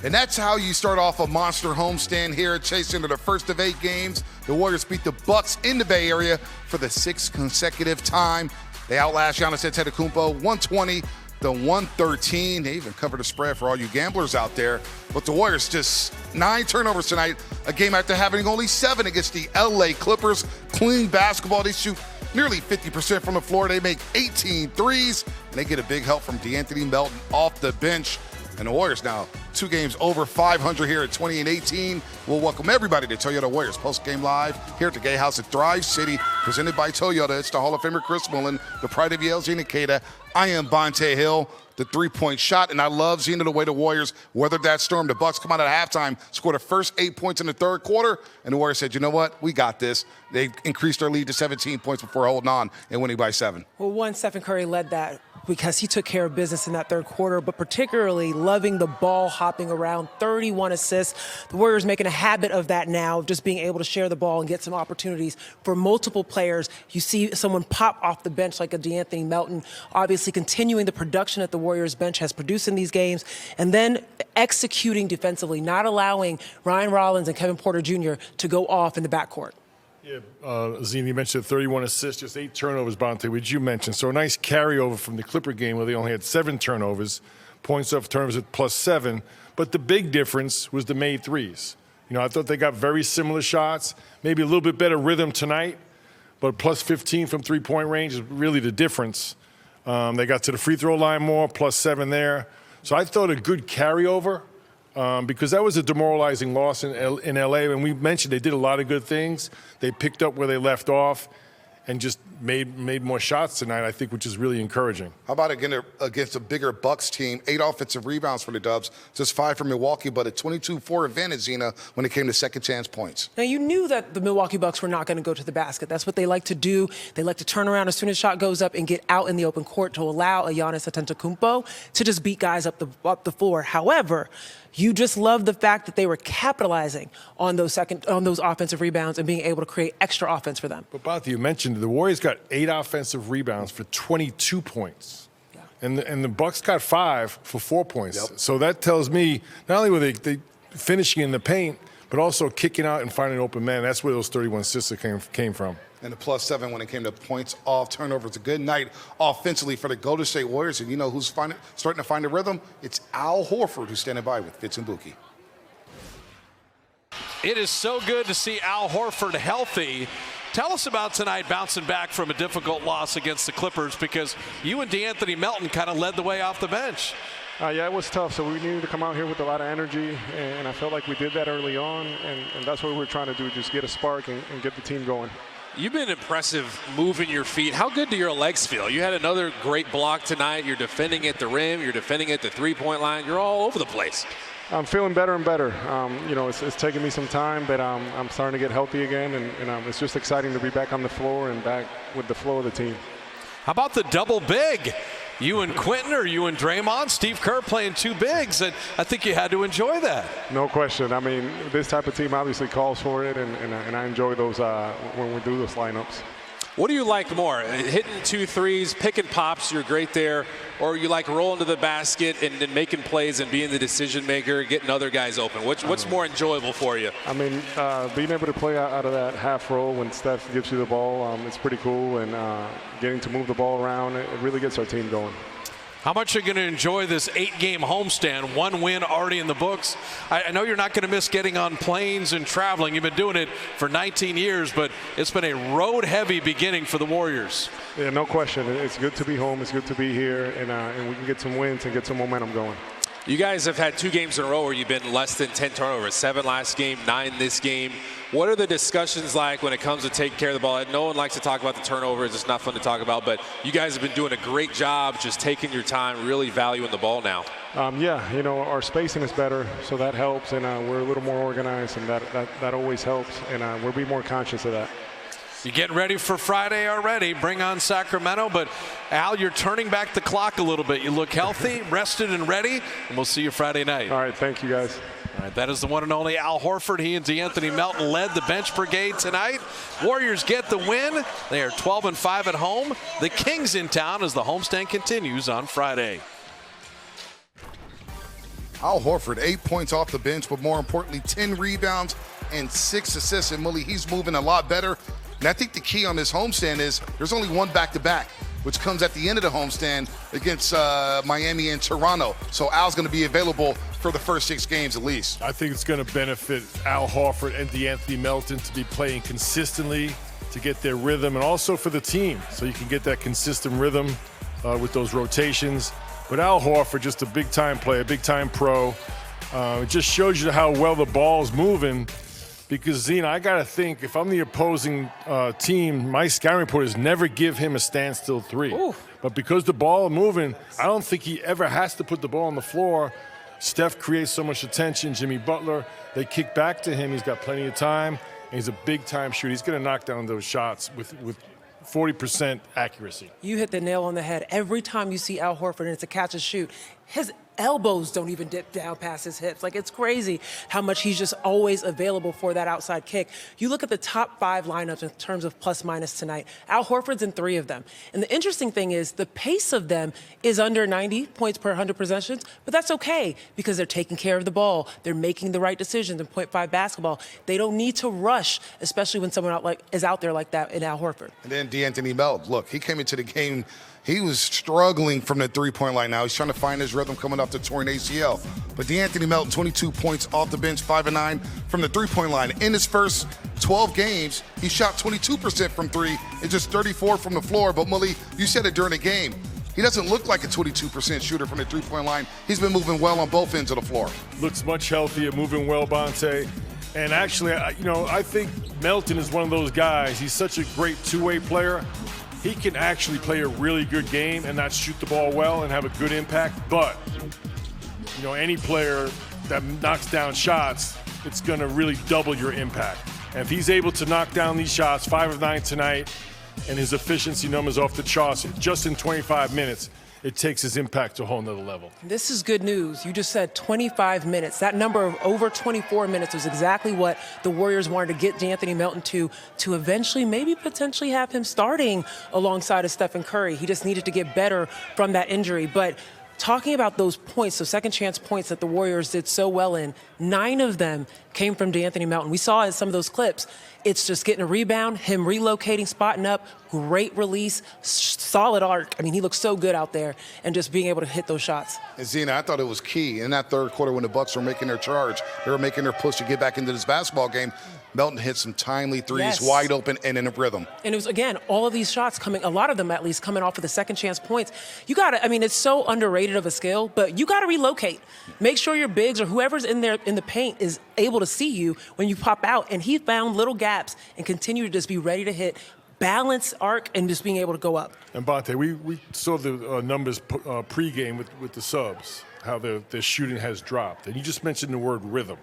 And that's how you start off a monster homestand here, chasing into the first of 8 games. The Warriors beat the Bucks in the Bay Area for the 6th consecutive time. They outlast Giannis Antetokounmpo 120-113. They even covered the spread for all you gamblers out there. But the Warriors just 9 turnovers tonight, a game after having only 7 against the LA Clippers. Clean basketball. They shoot nearly 50% from the floor. They make 18 threes, and they get a big help from D'Anthony Melton off the bench. And the Warriors now 2 games over 500 here at 20-18. We'll welcome everybody to Toyota Warriors Postgame Live here at the Gay House at Thrive City, presented by Toyota. It's the Hall of Famer Chris Mullen, the pride of Yale, Gina Cada. I am Bonte Hill, the 3-point shot, and I love Gina the way the Warriors weathered that storm. The Bucks come out at halftime, scored the first 8 points in the third quarter, and the Warriors said, you know what, we got this. They increased their lead to 17 points before holding on and winning by 7. Well, Steph Curry led that because he took care of business in that third quarter, but particularly loving the ball hopping around, 31 assists. The Warriors making a habit of that now, just being able to share the ball and get some opportunities for multiple players. You see someone pop off the bench like a D'Anthony Melton, obviously continuing the production that the Warriors bench has produced in these games, and then executing defensively, not allowing Ryan Rollins and Kevin Porter Jr. to go off in the backcourt. Yeah, Zine, you mentioned 31 assists, just 8 turnovers, Bonte, which you mentioned. So a nice carryover from the Clipper game where they only had 7 turnovers, points off turnovers at +7. But the big difference was the made threes. You know, I thought they got very similar shots, maybe a little bit better rhythm tonight, but +15 from three-point range is really the difference. They got to the free throw line more, +7 there. So I thought a good carryover. Because that was a demoralizing loss in L.A. And we mentioned they did a lot of good things. They picked up where they left off and just made more shots tonight, I think, which is really encouraging. How about again against a bigger Bucks team? 8 offensive rebounds for the Dubs, just 5 for Milwaukee, but a 22-4 advantage, Zena, when it came to second chance points. Now, you knew that the Milwaukee Bucks were not going to go to the basket. That's what they like to do. They like to turn around as soon as shot goes up and get out in the open court to allow a Giannis Antetokounmpo to just beat guys up the floor. However, you just love the fact that they were capitalizing on those offensive rebounds and being able to create extra offense for them. But Bob, you mentioned the Warriors got 8 offensive rebounds for 22 points. Yeah. And the Bucks got 5 for 4 points. Yep. So that tells me not only were they finishing in the paint, but also kicking out and finding an open man. That's where those 31 assists came from. And the +7 when it came to points off turnovers. A good night offensively for the Golden State Warriors. And you know who's starting to find a rhythm? It's Al Horford, who's standing by with Fitz and Buki. It is so good to see Al Horford healthy. Tell us about tonight bouncing back from a difficult loss against the Clippers, because you and D'Anthony Melton kind of led the way off the bench. Yeah, it was tough, so we needed to come out here with a lot of energy, and I felt like we did that early on, and that's what we were trying to do, just get a spark and get the team going. You've been impressive moving your feet. How good do your legs feel? You had another great block tonight. You're defending at the rim. You're defending at the three-point line. You're all over the place. I'm feeling better and better. You know, it's taken me some time, but I'm starting to get healthy again, and it's just exciting to be back on the floor and back with the flow of the team. How about the double big? You and Quentin, or you and Draymond, Steve Kerr playing 2 bigs, and I think you had to enjoy that. No question. I mean, this type of team obviously calls for it, and I enjoy those when we do those lineups. What do you like more? Hitting 2 threes, picking pops, you're great there, or you like rolling to the basket and making plays and being the decision maker, getting other guys open? What's more enjoyable for you? I mean, being able to play out of that half roll when Steph gives you the ball, it's pretty cool, and getting to move the ball around, it really gets our team going. How much are you going to enjoy this 8-game homestand? 1 win already in the books. I know you're not going to miss getting on planes and traveling. You've been doing it for 19 years, but it's been a road-heavy beginning for the Warriors. Yeah, no question. It's good to be home. It's good to be here, and we can get some wins and get some momentum going. You guys have had 2 games in a row where you've been less than 10 turnovers, 7 last game, 9 this game. What are the discussions like when it comes to taking care of the ball? No one likes to talk about the turnovers. It's not fun to talk about, but you guys have been doing a great job just taking your time, really valuing the ball now. Yeah, you know, our spacing is better, so that helps, and we're a little more organized, and that always helps, and we'll be more conscious of that. You're getting ready for Friday already. Bring on Sacramento. But, Al, you're turning back the clock a little bit. You look healthy, rested, and ready, and we'll see you Friday night. All right, thank you, guys. All right, that is the one and only Al Horford. He and D'Anthony Melton led the bench brigade tonight. Warriors get the win. They are 12-5 at home. The Kings in town as the homestand continues on Friday. Al Horford, 8 points off the bench, but more importantly, 10 rebounds and 6 assists. And Millie, he's moving a lot better. And I think the key on this homestand is there's only one back-to-back, which comes at the end of the homestand against Miami and Toronto. So Al's going to be available for the first 6 games at least. I think it's going to benefit Al Horford and DeAnthony Melton to be playing consistently, to get their rhythm, and also for the team, so you can get that consistent rhythm with those rotations. But Al Horford, just a big-time player, big-time pro. It just shows you how well the ball's moving. Because, Zena, I got to think, if I'm the opposing team, my scouting reporters never give him a standstill 3. Ooh. But because the ball is moving, I don't think he ever has to put the ball on the floor. Steph creates so much attention. Jimmy Butler, they kick back to him. He's got plenty of time, and he's a big-time shooter. He's going to knock down those shots with 40% accuracy. You hit the nail on the head. Every time you see Al Horford and it's a catch and shoot, his elbows don't even dip down past his hips. Like, it's crazy how much he's just always available for that outside kick. You look at the top 5 lineups in terms of plus minus tonight. Al Horford's in 3 of them. And the interesting thing is the pace of them is under 90 points per 100 possessions, but that's okay because they're taking care of the ball. They're making the right decisions in .5 basketball. They don't need to rush, especially when someone is out there like that in Al Horford. And then DeAnthony Melton, look, he came into the game, he was struggling from the three-point line. Now he's trying to find his rhythm coming off the torn ACL. But DeAnthony Melton, 22 points off the bench, 5 of 9 from the three-point line. In his first 12 games, he shot 22% from 3 and just 34 from the floor. But Mully, you said it during the game. He doesn't look like a 22% shooter from the three-point line. He's been moving well on both ends of the floor. Looks much healthier, moving well, Bonte. And actually, I think Melton is one of those guys. He's such a great two-way player. He can actually play a really good game and not shoot the ball well and have a good impact. But, any player that knocks down shots, it's going to really double your impact. And if he's able to knock down these shots, 5 of 9 tonight, and his efficiency numbers off the charts just in 25 minutes, it takes his impact to a whole nother level. This is good news. You just said 25 minutes. That number of over 24 minutes was exactly what the Warriors wanted to get DeAnthony Melton to eventually maybe potentially have him starting alongside of Steph Curry. He just needed to get better from that injury. But talking about those points, so second chance points that the Warriors did so well in, 9 of them came from DeAnthony Melton. We saw in some of those clips, it's just getting a rebound, him relocating, spotting up, great release, solid arc. I mean, he looks so good out there and just being able to hit those shots. And Zena, I thought it was key in that third quarter when the Bucks were making their charge. They were making their push to get back into this basketball game. Melton hit some timely threes, yes, wide open and in a rhythm. And it was, again, all of these shots coming, a lot of them at least, coming off of the second chance points. You got to, it's so underrated of a skill, but you got to relocate. Make sure your bigs or whoever's in there in the paint is able to see you when you pop out. And he found little gaps and continued to just be ready to hit, balance arc, and just being able to go up. And Bonte, we saw the numbers pregame with the subs, how their shooting has dropped. And you just mentioned the word rhythm.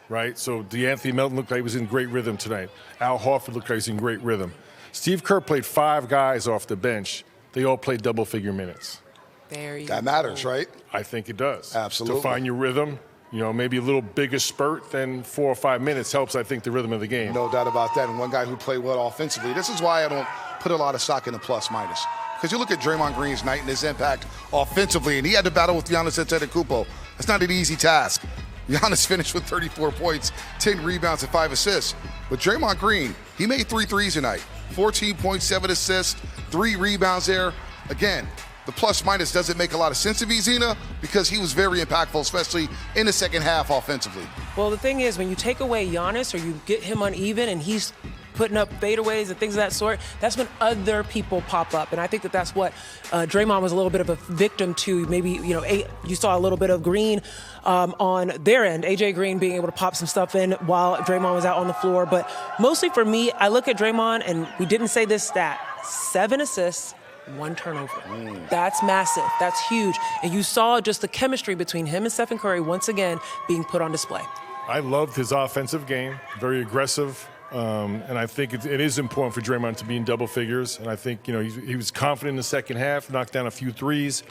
Right? So DeAnthony Melton looked like he was in great rhythm tonight. Al Horford looked like he's in great rhythm. Steve Kerr played 5 guys off the bench. They all played double-figure minutes. There you That go. matters, right? I think it does. Absolutely. To find your rhythm, maybe a little bigger spurt than 4 or 5 minutes helps, I think, the rhythm of the game. No doubt about that. And one guy who played well offensively. This is why I don't put a lot of stock in the plus-minus. Because you look at Draymond Green's night and his impact offensively, and he had to battle with Giannis Antetokounmpo. That's not an easy task. Giannis finished with 34 points, 10 rebounds, and 5 assists. But Draymond Green, he made 3 threes tonight. 14.7 assists, 3 rebounds there. Again, the plus-minus doesn't make a lot of sense to Zena because he was very impactful, especially in the second half offensively. Well, the thing is, when you take away Giannis or you get him uneven and he's putting up fadeaways and things of that sort, that's when other people pop up. And I think that's what Draymond was a little bit of a victim to. Maybe, you saw a little bit of Green on their end, AJ Green being able to pop some stuff in while Draymond was out on the floor. But mostly for me, I look at Draymond, and we didn't say this stat, 7 assists, 1 turnover. That's massive. That's huge. And you saw just the chemistry between him and Steph Curry once again being put on display. I loved his offensive game, very aggressive. And I think it is important for Draymond to be in double figures. And I think, he was confident in the second half, knocked down a few threes.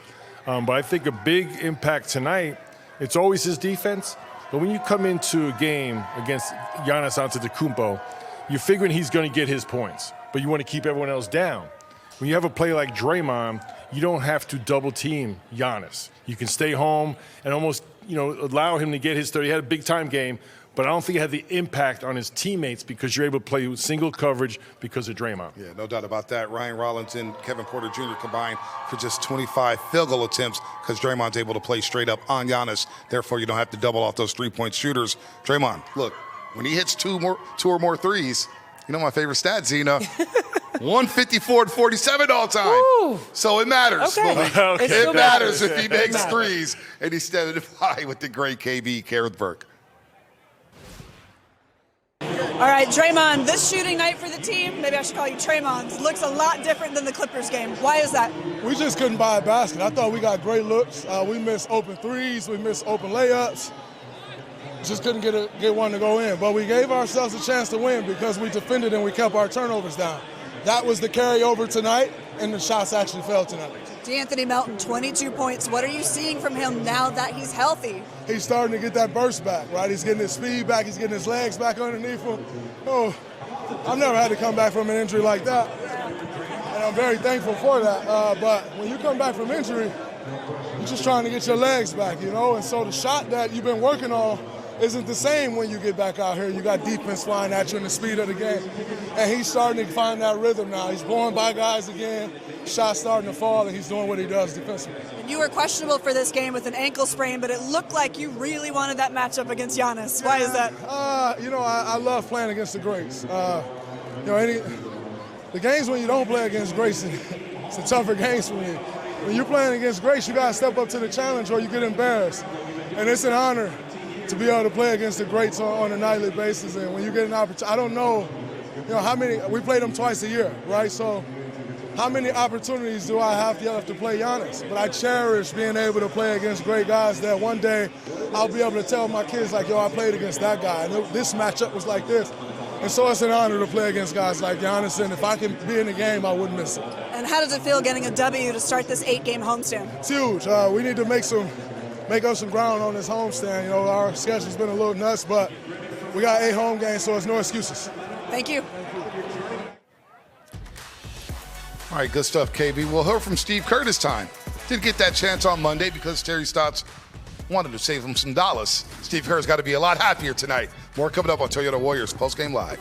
But I think a big impact tonight, it's always his defense. But when you come into a game against Giannis Antetokounmpo, you're figuring he's going to get his points. But you want to keep everyone else down. When you have a player like Draymond, you don't have to double team Giannis. You can stay home and almost allow him to get his 30. He had a big-time game, but I don't think it had the impact on his teammates because you're able to play with single coverage because of Draymond. Yeah, no doubt about that. Ryan Rollins and Kevin Porter Jr. combined for just 25 field goal attempts because Draymond's able to play straight up on Giannis. Therefore, you don't have to double off those three-point shooters. Draymond, look, when he hits two or more threes, you know my favorite stat, Zena. 154-47 all time. Ooh. So it matters. Okay. It matters if he makes threes and he's standing high with the great KB Carthberg. All right, Draymond, this shooting night for the team, maybe I should call you Draymond, looks a lot different than the Clippers game. Why is that? We just couldn't buy a basket. I thought we got great looks. We missed open threes. We missed open layups. Just couldn't get one to go in. But we gave ourselves a chance to win because we defended and we kept our turnovers down. That was the carryover tonight, and the shots actually fell tonight. D'Anthony Melton, 22 points. What are you seeing from him now that he's healthy? He's starting to get that burst back, right? He's getting his speed back. He's getting his legs back underneath him. Oh, I've never had to come back from an injury like that, and I'm very thankful for that. But when you come back from injury, you're just trying to get your legs back, And so the shot that you've been working on isn't the same when you get back out here. You got defense flying at you in the speed of the game. And he's starting to find that rhythm now. He's blowing by guys again, shots starting to fall, and he's doing what he does defensively. And you were questionable for this game with an ankle sprain, but it looked like you really wanted that matchup against Giannis. Why is that? I love playing against the greats. The games when you don't play against greats, it's the tougher games for me. When you're playing against greats, you got to step up to the challenge or you get embarrassed. And it's an honor to be able to play against the greats on a nightly basis. And when you get an opportunity, I don't know, how many, we play them twice a year, right? So how many opportunities do I have to play Giannis? But I cherish being able to play against great guys that one day I'll be able to tell my kids, like, I played against that guy. And this matchup was like this. And so it's an honor to play against guys like Giannis. And if I can be in the game, I wouldn't miss it. And how does it feel getting a W to start this 8-game homestand? It's huge. We need to make up some ground on this homestand. Our schedule's been a little nuts, but we got 8 home games, so it's no excuses. Thank you. All right, good stuff, KB. We'll hear from Steve Kerr this time. Didn't get that chance on Monday because Terry Stotts wanted to save him some dollars. Steve Kerr's got to be a lot happier tonight. More coming up on Toyota Warriors Postgame Live.